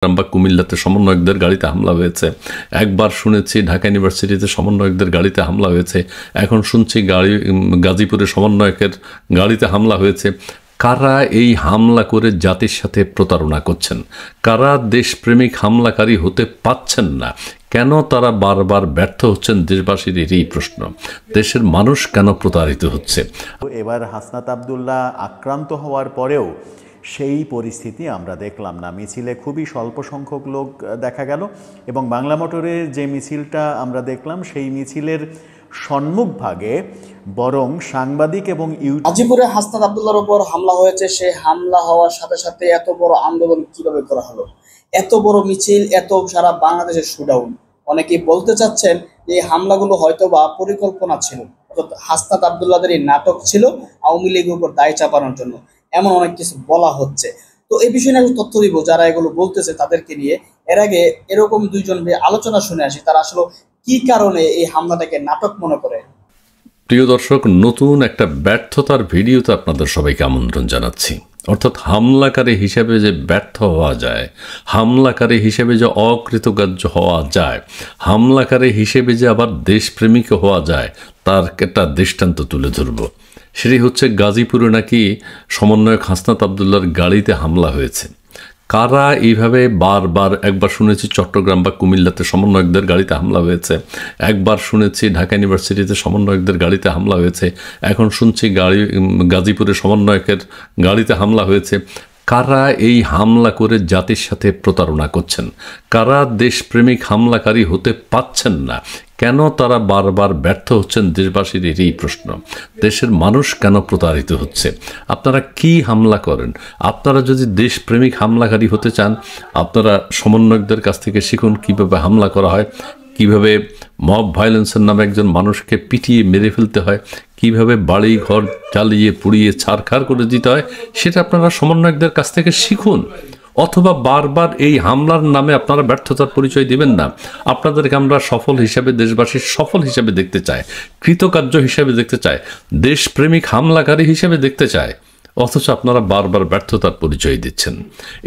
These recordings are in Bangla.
বা কুমিল্লাতে সমন্বয়কদের গাড়িতে হামলা হয়েছে, একবার শুনেছি ঢাকা ইউনিভার্সিটিতে সমন্বয়কদের গাড়িতে হামলা হয়েছে, এখন শুনছি গাজীপুরে সমন্বয়কের গাড়িতে হামলা হয়েছে। কারা এই হামলা করে জাতির সাথে প্রতারণা করছেন? কারা দেশপ্রেমিক হামলাকারী হতে পাচ্ছেন না? কেন তারা বারবার ব্যর্থ হচ্ছেন? দেশবাসীর এই প্রশ্ন। দেশের মানুষ কেন প্রতারিত হচ্ছে? এবার হাসনাত আব্দুল্লাহ আক্রান্ত হওয়ার পরেও সেই পরিস্থিতি আমরা দেখলাম না। মিছিলে খুবই স্বল্প সংখ্যক লোক দেখা গেল এবং বাংলা মোটরের যে মিছিলটা আমরা দেখলাম সেই মিছিলের সম্মুখভাগে বরং সাংবাদিক এবং গাজীপুরে হাসনাত আব্দুল্লাহর উপর হামলা হয়েছে। সে হামলা হওয়ার সাথে সাথে এত বড় আন্দোলন কিভাবে করা হলো? এত বড় মিছিল, এত সারা বাংলাদেশের শুডাউন। অনেকেই বলতে চাচ্ছেন যে এই হামলাগুলো হয়তো বা পরিকল্পনা ছিল, হাসনাত আব্দুল্লাহদের এই নাটক ছিল আওয়ামী লীগের উপর দায় চাপানোর জন্য, এমন অনেক কিছু বলা হচ্ছে। তো এই বিষয়ে আমি তথ্য দিব যারা এগুলো বলতেছে তাদেরকে নিয়ে। এর আগে এরকম দুইজন আলোচনা শুনে আসি তারা আসলে কি কারণে এই হামলাটাকে নাটক মনে করে। প্রিয় দর্শক, নতুন একটা ব্যর্থতার ভিডিওতে আপনাদের সবাইকে আমন্ত্রণ জানাচ্ছি। অর্থাৎ হামলাকারী হিসেবে যে ব্যর্থ হওয়া যায়, হামলাকারী হিসেবে যে অকৃতকার্য হওয়া যায়, হামলাকারী হিসেবে যে আবার দেশপ্রেমিক হওয়া যায়, তার একটা দৃষ্টান্ত তুলে ধরব। সেটি হচ্ছে গাজীপুরে নাকি সমন্বয়ক হাসনাত আব্দুল্লাহর গাড়িতে হামলা হয়েছে। কারা এইভাবে বারবার, একবার শুনেছি চট্টগ্রাম বা কুমিল্লাতে সমন্বয়কদের গাড়িতে হামলা হয়েছে, একবার শুনেছি ঢাকা ইউনিভার্সিটিতে সমন্বয়কদের গাড়িতে হামলা হয়েছে, এখন শুনছি গাজীপুরে সমন্বয়কের গাড়িতে হামলা হয়েছে। কারা এই হামলা করে জাতির সাথে প্রতারণা করছেন? কারা দেশপ্রেমিক হামলাকারী হতে পাচ্ছেন না? কেন তারা বারবার ব্যর্থ হচ্ছেন? দেশবাসীর এই প্রশ্ন। দেশের মানুষ কেন প্রতারিত হচ্ছে? আপনারা কি হামলা করেন? আপনারা যদি দেশপ্রেমিক হামলাকারী হতে চান, আপনারা সমন্বয়কদের কাছ থেকে শিখুন কিভাবে হামলা করা হয়, কিভাবে মব ভায়োলেন্সের নামে একজন মানুষকে পিটিয়ে মেরে ফেলতে হয়, কিভাবে বাড়ি ঘর জ্বালিয়ে পুড়িয়ে ছারখার করে দিতে হয়, সেটা আপনারা সমন্বয়কদের কাছ থেকে শিখুন। অথবা বারবার এই হামলার নামে আপনারা ব্যর্থতার পরিচয় দিবেন না। আপনাদেরকে আমরা সফল হিসাবে, দেশবাসীর সফল হিসাবে দেখতে চাই, কৃতকার্য হিসাবে দেখতে চাই, দেশপ্রেমিক হামলাকারী হিসেবে দেখতে চাই। অথচ আপনারা বারবার ব্যর্থতার পরিচয় দিচ্ছেন।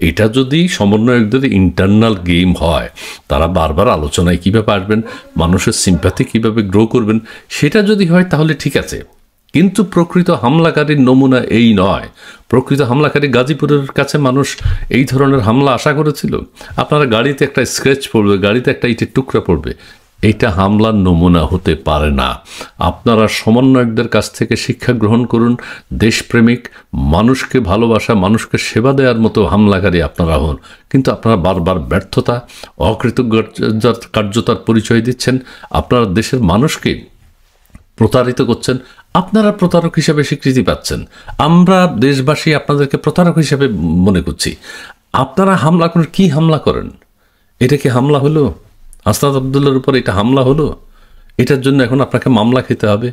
এটা যদি সমন্বয়কদের ইন্টারনাল গেম হয়, তারা বারবার আলোচনায় কীভাবে আসবেন, মানুষের সিম্প্যাথি কীভাবে গ্রো করবেন, সেটা যদি হয় তাহলে ঠিক আছে। কিন্তু প্রকৃত হামলাকারীর নমুনা এই নয়। প্রকৃত হামলাকারী গাজীপুরের কাছে মানুষ এই ধরনের হামলা আশা করেছিল? আপনারা গাড়িতে একটা স্ক্র্যাচ পড়বে, গাড়িতে একটা ইটের টুকরা পড়বে, এইটা হামলার নমুনা হতে পারে না। আপনারা সমন্বয়কদের কাছ থেকে শিক্ষা গ্রহণ করুন। দেশপ্রেমিক, মানুষকে ভালোবাসা, মানুষকে সেবা দেওয়ার মতো হামলাকারী আপনারা হন। কিন্তু আপনারা বারবার ব্যর্থতা, অকৃতকার্যতার পরিচয় দিচ্ছেন। আপনারা দেশের মানুষকে প্রতারিত করছেন। আপনারা প্রতারক হিসেবে স্বীকৃতি পাচ্ছেন। আমরা দেশবাসী আপনাদেরকে প্রতারক হিসেবে মনে করছি। আপনারা হামলা করেন। কি হামলা করেন? এটা কি হামলা হলো? হাসনাত আব্দুল্লাহর উপর এটা হামলা হলো? এটার জন্য এখন আপনাকে মামলা খেতে হবে?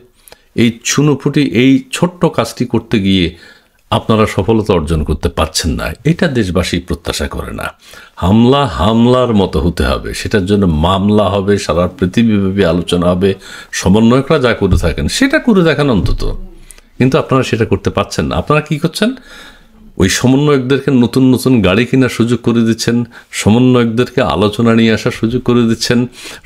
এই ছুনোফুটি, এই ছোট্ট কাজটি করতে গিয়ে আপনারা সফলতা অর্জন করতে পারছেন না। এটা দেশবাসী প্রত্যাশা করে না। হামলা হামলার মতো হতে হবে, সেটার জন্য মামলা হবে, সারা পৃথিবীব্যাপী আলোচনা হবে। সমন্বয়করা যা করে থাকেন সেটা করে দেখেন অন্তত। কিন্তু আপনারা সেটা করতে পারছেন না। আপনারা কি করছেন? ওই সমন্বয়কদেরকে নতুন নতুন গাড়ি কেনার সুযোগ করে দিচ্ছেন, সমন্বয়কদেরকে আলোচনা নিয়ে আসার সুযোগ করে দিচ্ছেন,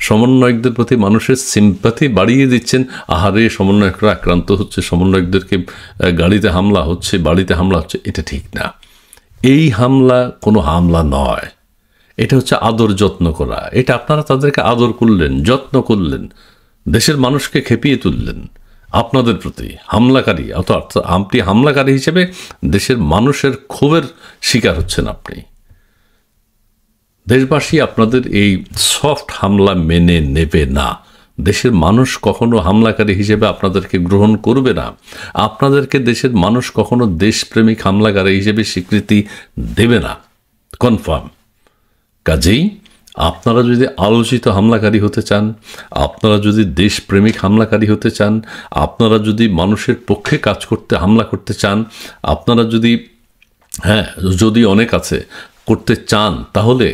সমন্বয়কদের প্রতি মানুষের সিম্প্যাথি বাড়িয়ে দিচ্ছেন। আহারে, সমন্বয়করা আক্রান্ত হচ্ছে, সমন্বয়কদেরকে গাড়িতে হামলা হচ্ছে, বাড়িতে হামলা হচ্ছে। এটা ঠিক না। এই হামলা কোনো হামলা নয়। এটা হচ্ছে আদর যত্ন করা। এটা আপনারা তাদেরকে আদর করলেন, যত্ন করলেন, দেশের মানুষকে খেপিয়ে তুললেন। আপনাদের প্রতি হামলাকারী, অর্থাৎ আপনি হামলাকারী হিসেবে দেশের মানুষের ক্ষোভের শিকার হচ্ছেন আপনি। দেশবাসী আপনাদের এই সফট হামলা মেনে নেবে না। দেশের মানুষ কখনো হামলাকারী হিসেবে আপনাদেরকে গ্রহণ করবে না। আপনাদেরকে দেশের মানুষ কখনো দেশপ্রেমিক হামলাকারী হিসেবে স্বীকৃতি দেবে না, কনফার্ম। কাজেই আপনারা যদি আলোচিত হামলাকারী হতে চান, আপনারা যদি দেশপ্রেমিক হামলাকারী হতে চান, আপনারা যদি মানুষের পক্ষে কাজ করতে, হামলা করতে চান, আপনারা যদি অনেক আছে করতে চান, তাহলে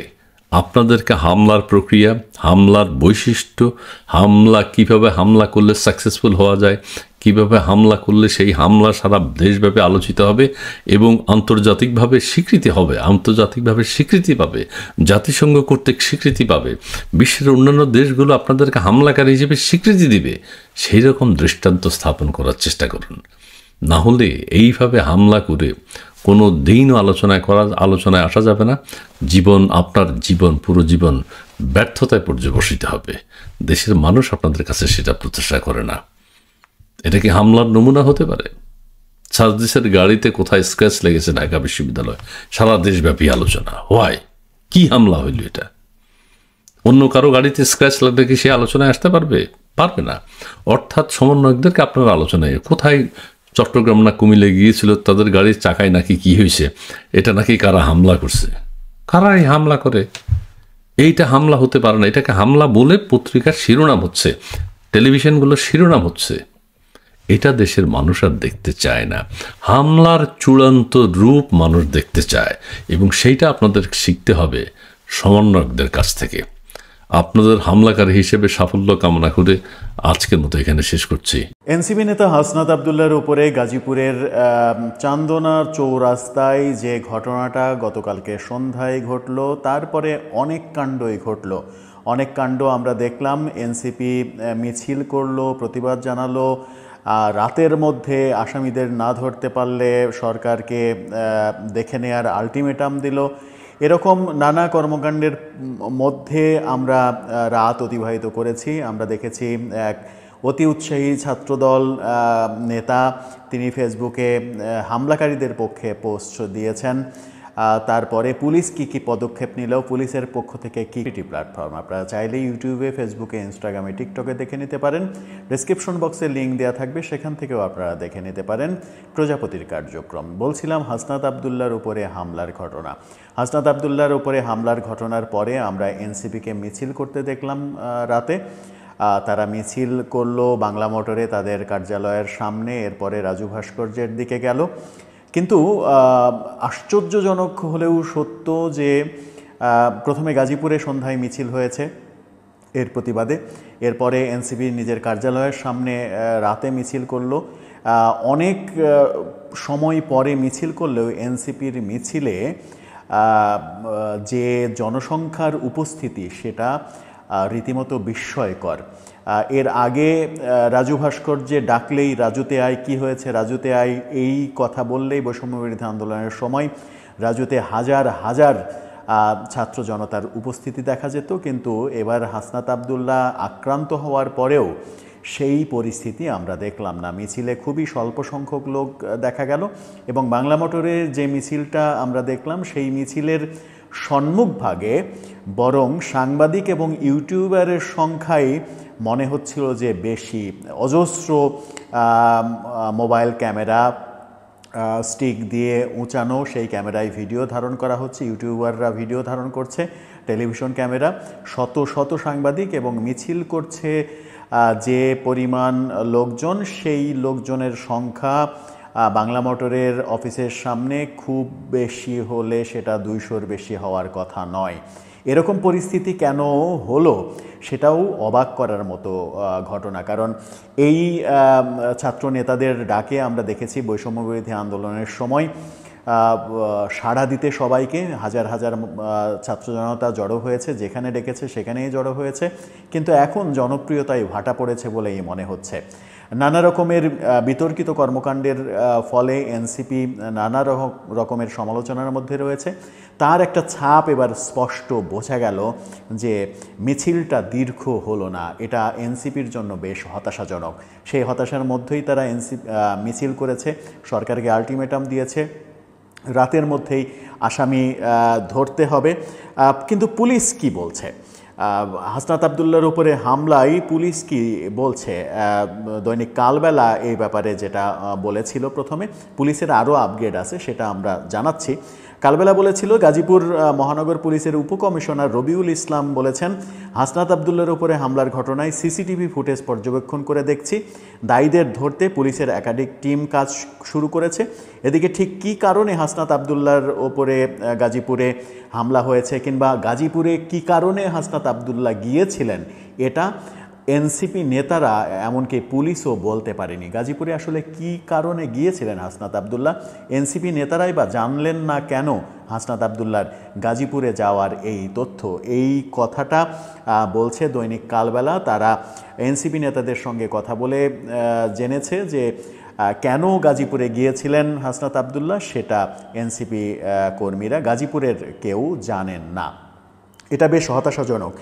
আপনাদেরকে হামলার প্রক্রিয়া, হামলার বৈশিষ্ট্য, হামলা কিভাবে হামলা করলে সাকসেসফুল হওয়া যায়, কিভাবে হামলা করলে সেই হামলা সারা দেশব্যাপী আলোচিত হবে এবং আন্তর্জাতিকভাবে স্বীকৃতি হবে, আন্তর্জাতিকভাবে স্বীকৃতি পাবে, জাতিসংঘ কর্তৃক স্বীকৃতি পাবে, বিশ্বের অন্যান্য দেশগুলো আপনাদেরকে হামলাকারী হিসেবে স্বীকৃতি দিবে, সেই রকম দৃষ্টান্ত স্থাপন করার চেষ্টা করুন। না হলে এইভাবে হামলা করে কোনো দিনও আলোচনায় আসা যাবে না। আপনার জীবন, পুরো জীবন ব্যর্থতায় পর্যবসিত হবে। দেশের মানুষ আপনাদের কাছে সেটা প্রত্যাশা করে না। এটা কি হামলার নমুনা হতে পারে? সার্জিসের গাড়িতে কোথায় স্ক্র্যাচ লেগেছে ঢাকা বিশ্ববিদ্যালয়, সারা দেশব্যাপী আলোচনা। হোয়াই? কি হামলা হইল এটা? অন্য কারো গাড়িতে স্ক্র্যাচ লাগলে কি সে আলোচনায় আসতে পারবে? পারবে না। অর্থাৎ সমন্বয়কদেরকে আপনার আলোচনায় কোথায় চট্টগ্রাম না কুমিল্লে গিয়েছিল, তাদের গাড়ির চাকায় নাকি কি হয়েছে, এটা নাকি কারা হামলা করছে। কারাই হামলা করে? এইটা হামলা হতে পারে না। এটাকে হামলা বলে পত্রিকার শিরোনাম হচ্ছে, টেলিভিশনগুলোর শিরোনাম হচ্ছে। এটা দেশের মানুষ আর দেখতে চায় না। হামলার চূড়ান্ত রূপ মানুষ দেখতে চায় এবং সেইটা আপনাদের শিখতে হবে সমন্বয়কদের কাছ থেকে। আপনাদের হামলাকারী হিসেবে সাফল্য কামনা করে আজকের মতো এখানে শেষ করছি। এনসিপি নেতা হাসনাত আবদুল্লাহর উপরে গাজীপুরের চান্দনার চৌরাস্তায় যে ঘটনাটা গতকালকে সন্ধ্যায় ঘটলো, তারপরে অনেক কাণ্ডই ঘটলো। অনেক কাণ্ড আমরা দেখলাম। এনসিপি মিছিল করলো, প্রতিবাদ জানালো, রাতের মধ্যে আসামিদের না ধরতে পারলে সরকারকে দেখে নেয়ার আলটিমেটাম দিল। এরকম নানা কর্মকাণ্ডের মধ্যে আমরা রাত অতিবাহিত করেছি। আমরা দেখেছি এক অতি উৎসাহী ছাত্রদল নেতা, তিনি ফেসবুকে হামলাকারীদের পক্ষে পোস্ট দিয়েছেন। তারপরে পুলিশ কি পদক্ষেপ নিল, পুলিশের পক্ষ থেকে কী প্ল্যাটফর্ম, আপনারা চাইলে ইউটিউবে, ফেসবুকে, ইনস্টাগ্রামে, টিকটকে দেখে নিতে পারেন। ডেসক্রিপশন বক্সে লিঙ্ক দেওয়া থাকবে, সেখান থেকেও আপনারা দেখে নিতে পারেন প্রজাপতির কার্যক্রম। বলছিলাম হাসনাত আবদুল্লাহর উপরে হামলার ঘটনা। হাসনাত আবদুল্লাহর উপরে হামলার ঘটনার পরে আমরা এনসিপিকে মিছিল করতে দেখলাম রাতে। তারা মিছিল করলো বাংলা মোটরে, তাদের কার্যালয়ের সামনে, এরপরে রাজু ভাস্কর্যের দিকে গেল। কিন্তু আশ্চর্যজনক হলেও সত্য যে প্রথমে গাজীপুরে সন্ধ্যায় মিছিল হয়েছে এর প্রতিবাদে, এরপরে এনসিপি নিজের কার্যালয়ের সামনে রাতে মিছিল করলো। অনেক সময় পরে মিছিল করলেও এনসিপির মিছিলে যে জনসংখ্যার উপস্থিতি সেটা রীতিমতো বিস্ময়কর। এর আগে রাজু ভাস্কর্যে ডাকলেই রাজুতে আয়, কি হয়েছে রাজুতে আয়, এই কথা বললেই বৈষম্যবিরোধী আন্দোলনের সময় রাজুতে হাজার হাজার ছাত্র জনতার উপস্থিতি দেখা যেত। কিন্তু এবার হাসনাত আবদুল্লাহ আক্রান্ত হওয়ার পরেও সেই পরিস্থিতি আমরা দেখলাম না। মিছিলে খুবই স্বল্প সংখ্যক লোক দেখা গেল এবং বাংলা মোটরের যে মিছিলটা আমরা দেখলাম সেই মিছিলের সম্মুখভাগে বরং সাংবাদিক এবং ইউটিউবারের সংখ্যাই মনে হচ্ছিল যে বেশি। অজস্র মোবাইল ক্যামেরা স্টিক দিয়ে উঁচানো, সেই ক্যামেরায় ভিডিও ধারণ করা হচ্ছে, ইউটিউবাররা ভিডিও ধারণ করছে, টেলিভিশন ক্যামেরা, শত শত সাংবাদিক এবং মিছিল করছে যে পরিমাণ লোকজন, সেই লোকজনের সংখ্যা বাংলা মোটরের অফিসের সামনে খুব বেশি হলে সেটা 200-র বেশি হওয়ার কথা নয়। এরকম পরিস্থিতি কেন হলো সেটাও অবাক করার মতো ঘটনা। কারণ এই ছাত্র নেতাদের ডাকে আমরা দেখেছি বৈষম্যবিরোধী আন্দোলনের সময় সাড়া দিতে সবাইকে হাজার হাজার ছাত্র জনতা জড়ো হয়েছে, যেখানে ডেকেছে সেখানেই জড়ো হয়েছে। কিন্তু এখন জনপ্রিয়তায় ভাটা পড়েছে বলেই মনে হচ্ছে। নানা রকমের বিতর্কিত কর্মকাণ্ডের ফলে এনসিপি নানা রকমের সমালোচনার মধ্যে রয়েছে। তার একটা ছাপ এবার স্পষ্ট বোঝা গেল যে মিছিলটা দীর্ঘ হলো না, এটা এনসিপির জন্য বেশ হতাশাজনক। সেই হতাশার মধ্যেই তারা মিছিল করেছে, সরকারকে আলটিমেটাম দিয়েছে রাতের মধ্যেই আসামি ধরতে হবে। কিন্তু পুলিশ কি বলছে? হাসনাত আবদুল্লাহর উপরে হামলায় পুলিশ কি বলছে? দৈনিক কালবেলা এই ব্যাপারে যেটা বলেছিল, প্রথমে পুলিশের আরও আপগ্রেড আছে সেটা আমরা জানাচ্ছি। কালবেলা বলেছিল, গাজীপুর মহানগর পুলিশের উপকমিশনার রবিউল ইসলাম বলেছেন, হাসনাত আবদুল্লাহর উপরে হামলার ঘটনায় সিসিটিভি ফুটেজ পর্যবেক্ষণ করে দেখছি, দায়ীদের ধরতে পুলিশের একাধিক টিম কাজ শুরু করেছে। এদিকে ঠিক কী কারণে হাসনাত আবদুল্লাহর ওপরে গাজীপুরে হামলা হয়েছে কিংবা গাজীপুরে কী কারণে হাসনাত আবদুল্লাহ গিয়েছিলেন, এটা এনসিপি নেতারা এমনকি পুলিশও বলতে পারেনি। গাজীপুরে আসলে কি কারণে গিয়েছিলেন হাসনাত আবদুল্লাহ, এনসিপি নেতারাই বা জানলেন না কেন হাসনাত আবদুল্লাহর গাজীপুরে যাওয়ার এই তথ্য? এই কথাটা বলছে দৈনিক কালবেলা। তারা এনসিপি নেতাদের সঙ্গে কথা বলে জেনেছে যে কেন গাজীপুরে গিয়েছিলেন হাসনাত আবদুল্লাহ, সেটা এনসিপি কর্মীরা গাজীপুরের কেউ জানেন না। এটা বেশ হতাশাজনক।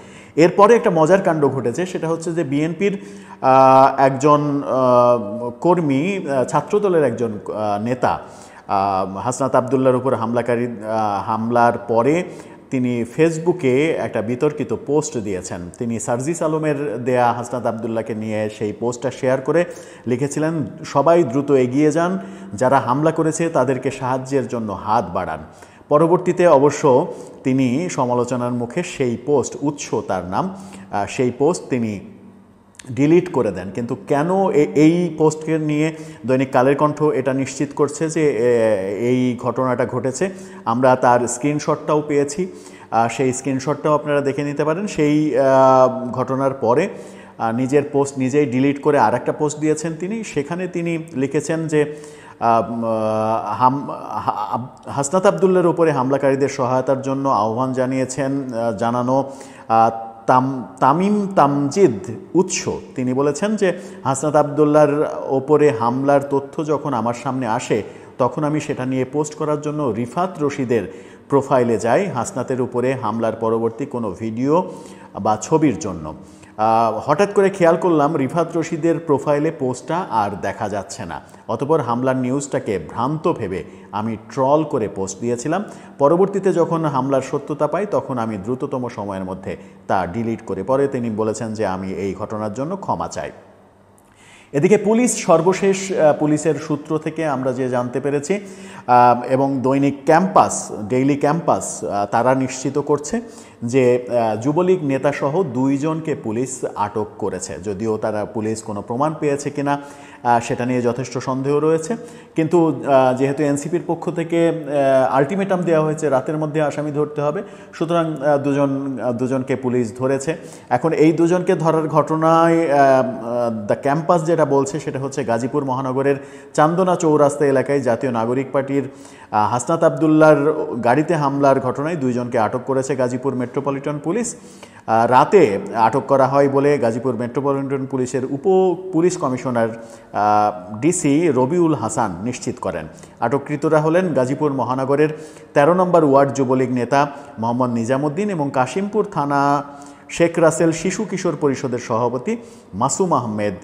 এরপরে একটা মজার কাণ্ড ঘটেছে, সেটা হচ্ছে যে বিএনপির একজন কর্মী, ছাত্রদলের একজন নেতা হাসনাত আবদুল্লাহর উপর হামলার পরে তিনি ফেসবুকে একটা বিতর্কিত পোস্ট দিয়েছেন। তিনি সার্জিস আলমের দেয়া হাসনাত আবদুল্লাহকে নিয়ে সেই পোস্টটা শেয়ার করে লিখেছিলেন, সবাই দ্রুত এগিয়ে যান, যারা হামলা করেছে তাদেরকে সাহায্যের জন্য হাত বাড়ান। পরবর্তীতে অবশ্য তিনি সমালোচনার মুখে সেই পোস্ট, উৎস তার নাম, সেই পোস্ট তিনি ডিলিট করে দেন। কিন্তু কেন এই পোস্টকে নিয়ে দৈনিক কালের কণ্ঠ এটা নিশ্চিত করছে যে এই ঘটনাটা ঘটেছে। আমরা তার স্ক্রিনশটটাও পেয়েছি, সেই স্ক্রিনশটটাও আপনারা দেখে নিতে পারেন। সেই ঘটনার পরে নিজের পোস্ট নিজেই ডিলিট করে আরেকটা পোস্ট দিয়েছেন তিনি। সেখানে তিনি লিখেছেন যে হাসনাত আবদুল্লাহর উপরে হামলাকারীদের সহায়তার জন্য আহ্বান জানানো তামিম তামজিদ উৎস। তিনি বলেছেন যে হাসনাত আবদুল্লাহর ওপরে হামলার তথ্য যখন আমার সামনে আসে তখন আমি সেটা নিয়ে পোস্ট করার জন্য রিফাত রশিদের প্রোফাইলে যাই হাসনাতের উপরে হামলার পরবর্তী কোনো ভিডিও বা ছবির জন্য। হঠাৎ করে খেয়াল করলাম রিফাত রশিদের প্রোফাইলে পোস্টটা আর দেখা যাচ্ছে না। অতঃপর হামলার নিউজটাকে ভ্রান্ত ভেবে আমি ট্রল করে পোস্ট দিয়েছিলাম। পরবর্তীতে যখন হামলার সত্যতা পাই তখন আমি দ্রুততম সময়ের মধ্যে তা ডিলিট করে, পরে তিনি বলেছেন যে আমি এই ঘটনার জন্য ক্ষমা চাই। এদিকে পুলিশ, সর্বশেষ পুলিশের সূত্র থেকে আমরা যে জানতে পেরেছি এবং দৈনিক ক্যাম্পাস, ডেইলি ক্যাম্পাস তারা নিশ্চিত করছে যে যুবলীগ নেতাসহ 2 জনকে পুলিশ আটক করেছে। যদিও তারা পুলিশ কোনো প্রমাণ পেয়েছে কিনা সেটা নিয়ে যথেষ্ট সন্দেহ রয়েছে, কিন্তু যেহেতু এনসিপির পক্ষ থেকে আলটিমেটাম দেওয়া হয়েছে রাতের মধ্যে আসামি ধরতে হবে, সুতরাং দুজনকে পুলিশ ধরেছে। এখন এই 2 জনকে ধরার ঘটনায় দ্য ক্যাম্পাস যেটা বলছে সেটা হচ্ছে গাজীপুর মহানগরের চান্দনা চৌরাস্তা এলাকায় জাতীয় নাগরিক পার্টির হাসনাত আবদুল্লাহর গাড়িতে হামলার ঘটনায় 2 জনকে আটক করেছে গাজীপুর মেট্রোপলিটন পুলিশ। রাতে আটক করা হয় বলে গাজীপুর মেট্রোপলিটন পুলিশের police commissioner DC Rabiul Hasan নিশ্চিত করেন। আটককৃতরা হলেন গাজীপুর মহানগরের 13 নম্বর ওয়ার্ড যুবলীগ নেতা মোহাম্মদ নিজামুদ্দিন এবং কাশিমপুর থানা শেখ রাসেল শিশু কিশোর পরিষদের সভাপতি মাসুম আহমেদ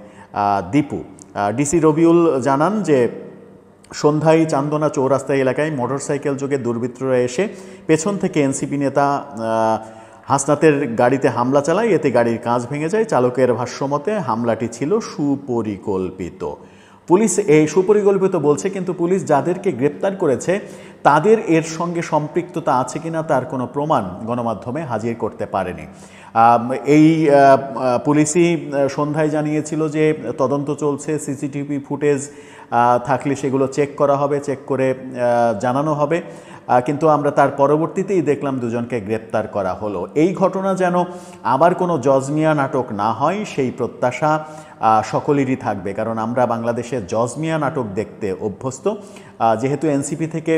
দীপু। ডিসি রবিউল জানান যে সন্ধ্যায় চান্দনা চৌরাস্তা এলাকায় মোটরসাইকেল যোগে দুর্বৃত্তরা এসে পেছন থেকে এনসিপি নেতা হাসনাতের গাড়িতে হামলা চালায়, এতে গাড়ির কাঁচ ভেঙে যায়। চালকের ভাষ্যমতে হামলাটি ছিল সুপরিকল্পিত। পুলিশ এই সুপরিকল্পিত বলছে, কিন্তু পুলিশ যাদেরকে গ্রেপ্তার করেছে তাদের এর সঙ্গে সম্পৃক্ততা আছে কিনা তার কোনো প্রমাণ গণমাধ্যমে হাজির করতে পারেনি। এই পুলিশই সন্ধ্যায় জানিয়েছিল যে তদন্ত চলছে, সিসিটিভি ফুটেজ থাকলে সেগুলো চেক করা হবে, চেক করে জানানো হবে, কিন্তু আমরা তার পরবর্তীতেই দেখলাম 2 জনকে গ্রেপ্তার করা হলো। এই ঘটনা যেন আবার কোনো জজমিয়া নাটক না হয় সেই প্রত্যাশা সকলেরই থাকবে, কারণ আমরা বাংলাদেশে জজমিয়া নাটক দেখতে অভ্যস্ত। যেহেতু এনসিপি থেকে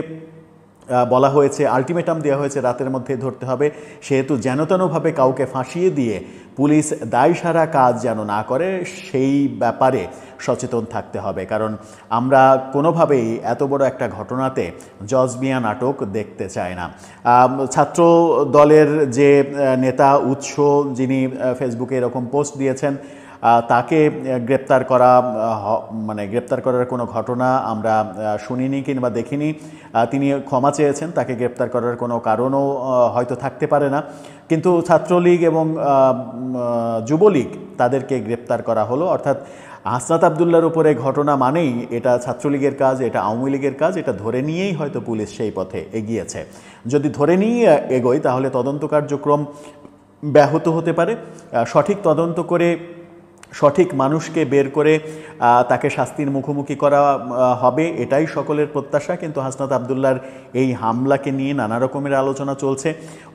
বলা হয়েছে, আলটিমেটাম দেওয়া হয়েছে রাতের মধ্যে ধরতে হবে, সেহেতু যেনতেনভাবে কাউকে ফাঁসিয়ে দিয়ে পুলিশ দায়সারা কাজ যেন না করে সেই ব্যাপারে সচেতন থাকতে হবে, কারণ আমরা কোনোভাবেই এত বড় একটা ঘটনাতে জজমিয়া নাটক দেখতে চাই না। ছাত্র দলের যে নেতা উৎস, যিনি ফেসবুকে এরকম পোস্ট দিয়েছেন, তাকে গ্রেপ্তার করার কোনো ঘটনা আমরা শুনিনি কিংবা দেখিনি। তিনি ক্ষমা চেয়েছেন, তাকে গ্রেপ্তার করার কোনো কারণও হয়তো থাকতে পারে না, কিন্তু ছাত্রলীগ এবং যুবলীগ তাদেরকে গ্রেপ্তার করা হলো। অর্থাৎ হাসনাত আবদুল্লাহর উপরে ঘটনা মানেই এটা ছাত্রলীগের কাজ, এটা আওয়ামী লীগের কাজ, এটা ধরে নিয়েই হয়তো পুলিশ সেই পথে এগিয়েছে। যদি ধরে নিয়ে এগোয় তাহলে তদন্ত কার্যক্রম ব্যাহত হতে পারে। সঠিক তদন্ত করে সঠিক মানুষকে বের করে তাকে শাস্তির মুখোমুখি করা হবে, এটাই সকলের প্রত্যাশা। কিন্তু হাসনাত আবদুল্লার এই হামলাকে নিয়ে নানা রকমের আলোচনা চলছে।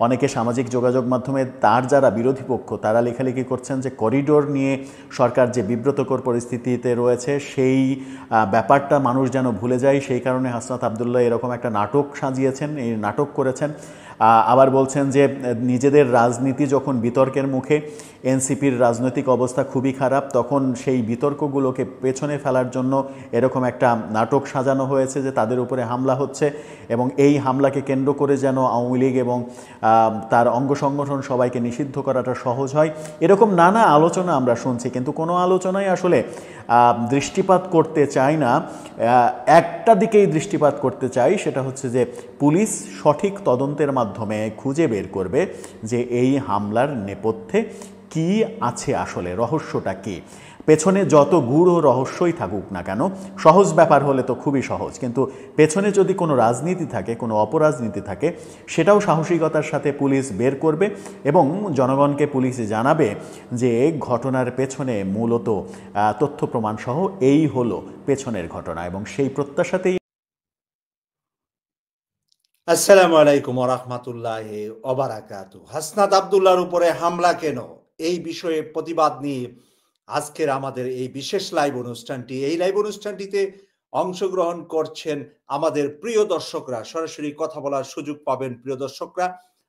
অনেকে সামাজিক যোগাযোগ মাধ্যমে তার যারা বিরোধী পক্ষ তারা লেখালেখি করছেন যে করিডোর নিয়ে সরকার যে বিব্রতকর পরিস্থিতিতে রয়েছে সেই ব্যাপারটা মানুষ যেন ভুলে যায়, সেই কারণে হাসনাত আবদুল্লাহ এরকম একটা নাটক সাজিয়েছেন, এই নাটক করেছেন। আবার বলছেন যে নিজেদের রাজনীতি যখন বিতর্কের মুখে, এনসিপির রাজনৈতিক অবস্থা খুবই খারাপ, তখন সেই বিতর্কগুলোকে পেছনে ফেলার জন্য এরকম একটা নাটক সাজানো হয়েছে যে তাদের উপরে হামলা হচ্ছে, এবং এই হামলাকে কেন্দ্র করে যেন আওয়ামী লীগ এবং তার অঙ্গ সংগঠন সবাইকে নিষিদ্ধ করাটা সহজ হয়। এরকম নানা আলোচনা আমরা শুনছি, কিন্তু কোনো আলোচনাই আসলে দৃষ্টিপাত করতে চায় না। একটা দিকেই দৃষ্টিপাত করতে চাই, সেটা হচ্ছে যে পুলিশ সঠিক তদন্তের মাধ্যমে খুঁজে বের করবে যে এই হামলার নেপথ্যে কি আছে, আসলে রহস্যটা কি। পেছনে যত গূঢ় রহস্যই থাকুক না কেন, সহজ ব্যাপার হলে তো খুবই সহজ, কিন্তু পেছনে যদি কোনো রাজনীতি থাকে, কোনো অপরাজনীতি থাকে, সেটাও সাহসিকতার সাথে পুলিশ বের করবে এবং জনগণকে পুলিশ জানাবে যে ঘটনার পেছনে মূলত তথ্য প্রমাণ সহ এই হলো পেছনের ঘটনা, এবং সেই প্রত্যাশাতেই। আসসালামু আলাইকুম ওয়া রাহমাতুল্লাহি ওয়া বারাকাতু। হাসনাত আবদুল্লাহর উপরে হামলা কেন, এই বিষয়ে প্রতিবাদ নিয়ে আজকের আমাদের এই বিশেষ লাইভ অনুষ্ঠানটি। এই লাইভ অনুষ্ঠানটিতে অংশগ্রহণ করছেন আমাদের প্রিয় দর্শকরা, সরাসরি কথা বলার সুযোগ পাবেন প্রিয় দর্শকরা।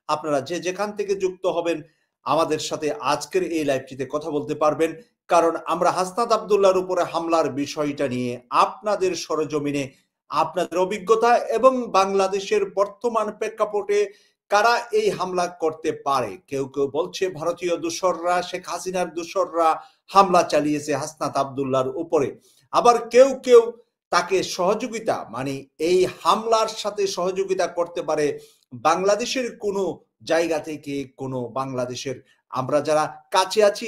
আপনারা যে যেখান থেকে যুক্ত হবেন আমাদের সাথে আজকের এই লাইভটিতে কথা বলতে পারবেন, কারণ আমরা হাসনাত আবদুল্লাহর উপরে হামলার বিষয়টা নিয়ে আপনাদের সরজমিনে আপনাদের অভিজ্ঞতা এবং বাংলাদেশের বর্তমান প্রেক্ষাপটে কারা এই হামলা করতে পারে। কেউ কেউ বলছে ভারতীয় দূষররা, শেখ হাসিনার দূষররা হামলা চালিয়েছে হাসনাত আবদুল্লাহর উপরে, আবার কেউ কেউ তাকে সহযোগিতা, মানে এই হামলার সাথে সহযোগিতা করতে পারে বাংলাদেশের কোনো জায়গা থেকে, কোনো বাংলাদেশের আমরা যারা কাছে আছি,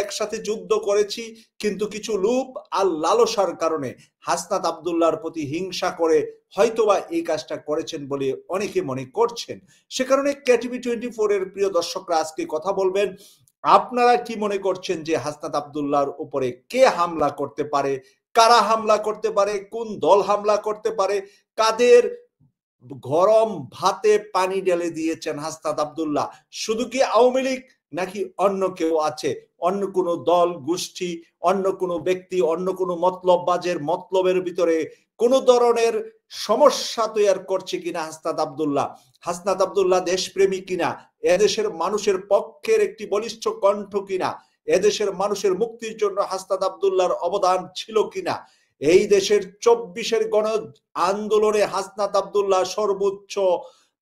একসাথে যুদ্ধ করেছি, কিন্তু কিছু লোভ আর লালসার কারণে হাসনাত আবদুল্লাহর প্রতি হিংসা করে হয়তোবা এই কাজটা করেছেন বলে অনেকে মনে করছেন। সে কারণে কেটিভি 24 এর প্রিয় দর্শকরা আজকে কথা বলবেন, আপনারা কি মনে করছেন যে হাসনাত আবদুল্লাহর উপরে কে হামলা করতে পারে, কারা হামলা করতে পারে, কোন দল হামলা করতে পারে, কাদের গরম ভাতে পানি ঢেলে দিয়েছেন হাসনাত আবদুল্লাহ? শুধু কি আওয়ামী লীগ, নাকি অন্য কেউ আছে, অন্য কোনো দল গোষ্ঠী, অন্য কোনো ব্যক্তি, অন্য কোনো মতলববাজের মতলবের ভিতরে কোন ধরনের সমস্যা তৈরি করছে কিনা হাসনাত আবদুল্লাহ? হাসনাত আবদুল্লাহ দেশপ্রেমী কিনা, এদেশের মানুষের পক্ষের একটি বলিষ্ঠ কণ্ঠ কিনা, এদেশের মানুষের মুক্তির জন্য হাসনাত আবদুল্লাহর অবদান ছিল কিনা, এই দেশের 24-এর গণ আন্দোলনে হাসনাত আবদুল্লাহ সর্বোচ্চ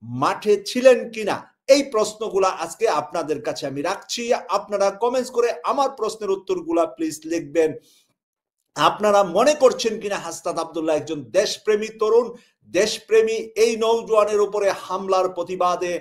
মাঠে ছিলেন কিনা, এই প্রশ্নগুলা আজকে আপনাদের কাছে আমি রাখছি। আপনারা কমেন্টস করে আমার প্রশ্নের উত্তরগুলা প্লিজ লিখবেন। আপনারা মনে করছেন কিনা হাসনাত আবদুল্লাহ একজন দেশপ্রেমী তরুণ, দেশপ্রেমী এই নওজোয়ানের উপরে হামলার প্রতিবাদে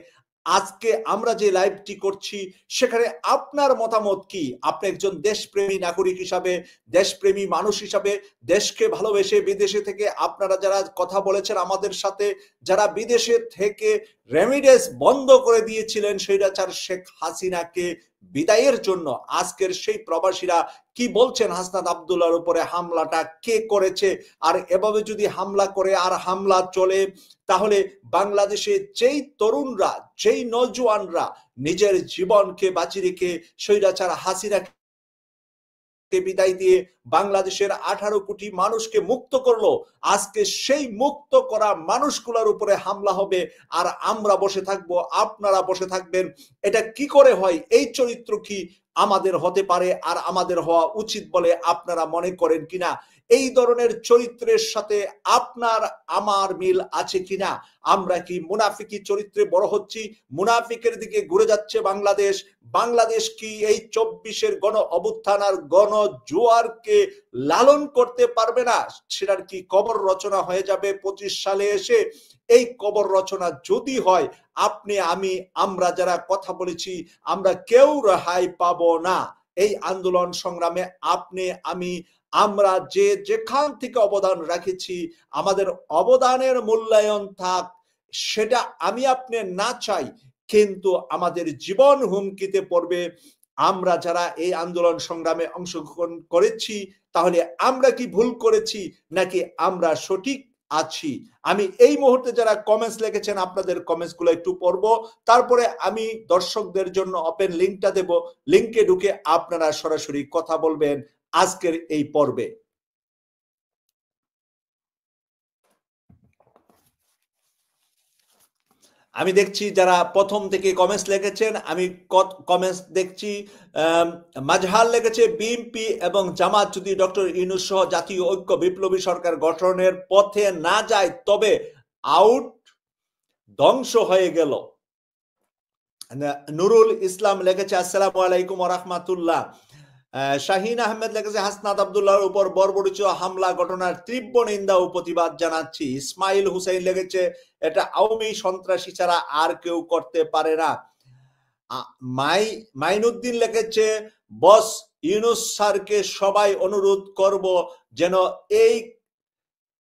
আজকে আমরা যে লাইভটি করছি সেখানে আপনার মতামত কি? আপনি একজন দেশপ্রেমী নাগরিক হিসাবে, দেশপ্রেমী মানুষ হিসাবে, দেশকে ভালোবেসে বিদেশে থেকে আপনারা যারা কথা বলেছেন আমাদের সাথে, যারা বিদেশে থেকে রেমিডেন্স বন্ধ করে দিয়েছিলেন স্বৈরাচার শেখ হাসিনাকে বিদায়ের জন্য, আজকের সেই প্রবাসীরা কি বলছেন হাসনাত আবদুল্লাহর উপরে হামলাটা কে করেছে? আর এভাবে যদি হামলা করে আর হামলা চলে, তাহলে বাংলাদেশে যেই তরুণরা, যেই নওজোয়ানরা নিজের জীবনকে বাঁচিয়ে রেখে স্বৈরাচার হাসিনাকে বিদায় দিয়ে বাংলাদেশের 18 কোটি মানুষকে মুক্ত করলো, আজকে সেই মুক্ত করা মানুষগুলোর উপরে হামলা হবে আর আমরা বসে থাকবো, আপনারা বসে থাকবেন। এটা কি করে হয়? এই চরিত্র কি আমাদের হতে পারে আর আমাদের হওয়া উচিত বলে আপনারা মনে করেন কিনা? এই ধরনের চরিত্রের সাথে আপনার আমার মিল আছে কিনা? আমরা কি মুনাফিকি চরিত্রে বড় হচ্ছি? মুনাফিকের দিকে ঘুরে যাচ্ছে বাংলাদেশ? বাংলাদেশ কি এই 24-এর গণ অভ্যুত্থান আর গণ জোয়ারকে লালন করতে পারবে না? সেটার কি কবর রচনা হয়ে যাবে 25 সালে এসে? এই কবর রচনা যদি হয়, আপনি আমি আমরা যারা কথা বলেছি আমরা কেউ রেহাই পাবো না। এই আন্দোলন সংগ্রামে আপনি আমি আমরা যে যেখান থেকে অবদান রাখেছি, আমাদের অবদানের মূল্যায়ন থাক, সেটা আমি আপনি না চাই, কিন্তু আমাদের জীবন হুমকিতে পড়বে আমরা যারা এই আন্দোলন সংগ্রামে অংশগ্রহণ করেছি তাহলে আমরা কি ভুল করেছি নাকি আমরা সঠিক আছি? আমি এই মুহূর্তে যারা কমেন্টস লিখেছেন আপনাদের কমেন্টস গুলো একটু পড়বো, তারপরে আমি দর্শকদের জন্য ওপেন লিংকটা দেব, লিংকে ঢুকে আপনারা সরাসরি কথা বলবেন আজকের এই পর্বে। আমি দেখছি যারা প্রথম থেকে কমেন্টস লিখেছেন, আমি কমেন্টস দেখছি। মাজহার লিখেছে বিএনপি এবং জামাত যদি ডক্টর ইউনূস সহ জাতীয় ঐক্য বিপ্লবী সরকার গঠনের পথে না যায় তবে আউট ধ্বংস হয়ে গেল। নুরুল ইসলাম লিখেছে আসসালামু আলাইকুম ওয়া রাহমাতুল্লাহ। শাহিন আহমেদ লিখেছে হাসনাত আব্দুল্লাহর উপর বর্বরোচিত হামলা ঘটনার তীব্র নিন্দা ও প্রতিবাদ জানাচ্ছি। ইসমাইল হুসাইন লিখেছে এটা আওয়ামী সন্ত্রাসী ছাড়া আর কেউ করতে পারে না। মাইনুদ্দিন লিখেছে বস ইউনূস স্যারকে সবাই অনুরোধ করব যেন এই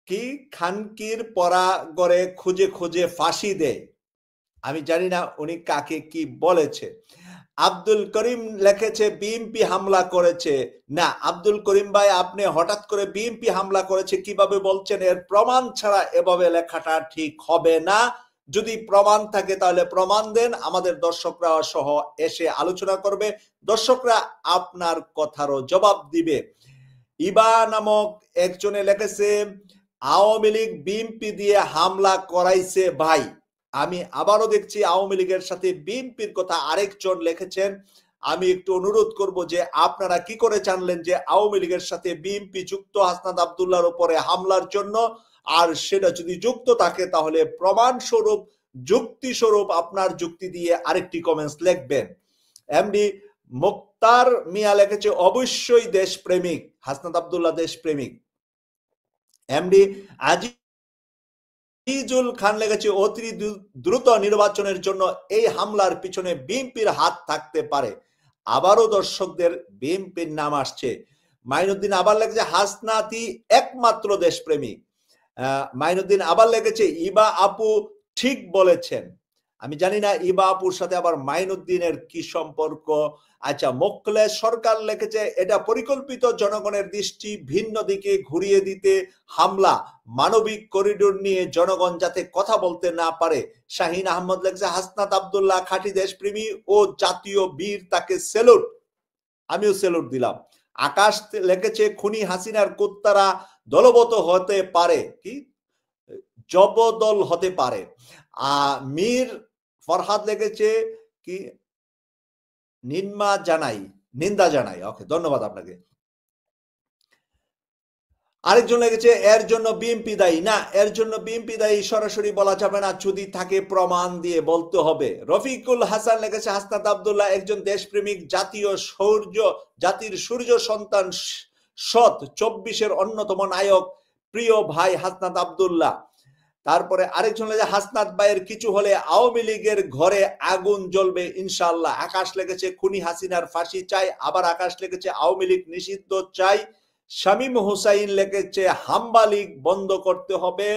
কি খানকির পরা গড়ে খুঁজে খুঁজে ফাঁসি দেয়। আমি জানি না উনি কাকে কি বলেছে। আব্দুল করিম লিখেছে বিএনপি হামলা করেছে। না আব্দুল করিম ভাই, আপনি হঠাৎ করে বিএনপি হামলা করেছে কিভাবে বলছেন? এর প্রমাণ ছাড়া এভাবে লেখাটা ঠিক হবে না। যদি প্রমাণ থাকে তাহলে প্রমাণ দেন, আমাদের দর্শকরা সহ এসে আলোচনা করবে, দর্শকরা আপনার কথারও জবাব দিবে। ইবা নামক একজনে লিখেছে আওয়ামী লীগ বিএনপি দিয়ে হামলা করাইছে ভাই। আমি আবারও দেখছি আওয়ামী লীগের সাথে বিএনপির কথা আরেকজন লিখেছেন। আমি একটু অনুরোধ করব যে আপনারা কি করে জানলেন যে আওয়ামী লীগের সাথে বিএনপি যুক্ত হাসনাত আব্দুল্লাহর উপরে হামলার জন্য? আর সেটা যদি যুক্ত থাকে তাহলে প্রমাণ স্বরূপ, যুক্তি স্বরূপ আপনার যুক্তি দিয়ে আরেকটি কমেন্টস লিখবেন। এমডি মুক্তার মিয়া লিখেছে অবশ্যই দেশপ্রেমিক, হাসনাত আব্দুল্লাহ দেশপ্রেমিক। এমডি আজিজুল খান লিখেছে অতি দ্রুত নির্বাচনের জন্য এই হামলার পিছনে বিএনপির হাত থাকতে পারে। আবারও দর্শকদের বিএনপির নাম আসছে। মাইনুদ্দিন আবার লিখেছে হাসনাতই একমাত্র দেশপ্রেমিক। মাইনুদ্দিন আবার লিখেছে ইবা আপু ঠিক বলেছেন। আমি জানি না ইবা আপুর সাথে আবার মাইনুদ্দিনের কি সম্পর্ক। আচ্ছা, মোখলেস সরকার লিখেছে এটা পরিকল্পিত জনগণের দৃষ্টি ভিন্ন দিকে ঘুরিয়ে দিতে হামলা, মানবিক করিডোর নিয়ে জনগণ যাতে কথা বলতে না পারে। শাহিন আহমদ লিখেছে হাসনাত আব্দুল্লাহ খাঁটি দেশপ্রেমী ও জাতীয় বীর, তাকে সেলুট। আমিও সেলুট দিলাম। আকাশ লিখেছে খুনি হাসিনার কুত্তারা দলবদ্ধ হতে পারে, কি জবদল হতে পারে। মীর ফরহাদ লিখেছে কি নিন্দা জানাই। ওকে, ধন্যবাদ আপনাকে। আরেকজন লিখেছে এর জন্য বিএনপি দায়ী। না, এর জন্য বিএনপি দায়ী সরাসরি বলা যাবে না, যদি থাকে প্রমাণ দিয়ে বলতে হবে। রফিকুল হাসান লিখেছে হাসনাত আব্দুল্লাহ একজন দেশপ্রেমিক, জাতির সূর্য সন্তান, সৎ 24-এর অন্যতম নায়ক, প্রিয় ভাই হাসনাত আব্দুল্লাহ। তারপরে আরেকজন লিখেছে হাসনাত ভাইয়ের কিছু হলে আওয়ামী লীগের ঘরে আগুন জ্বলবে ইনশাআল্লাহ। আকাশ লিখেছে খুনি হাসিনার ফাঁসি চাই। আবার আকাশ লিখেছে আওয়ামী লীগ নিষিদ্ধ চাই। শামীম হুসাইন লিখেছে হাম্বা লীগ বন্ধ করতে হবে।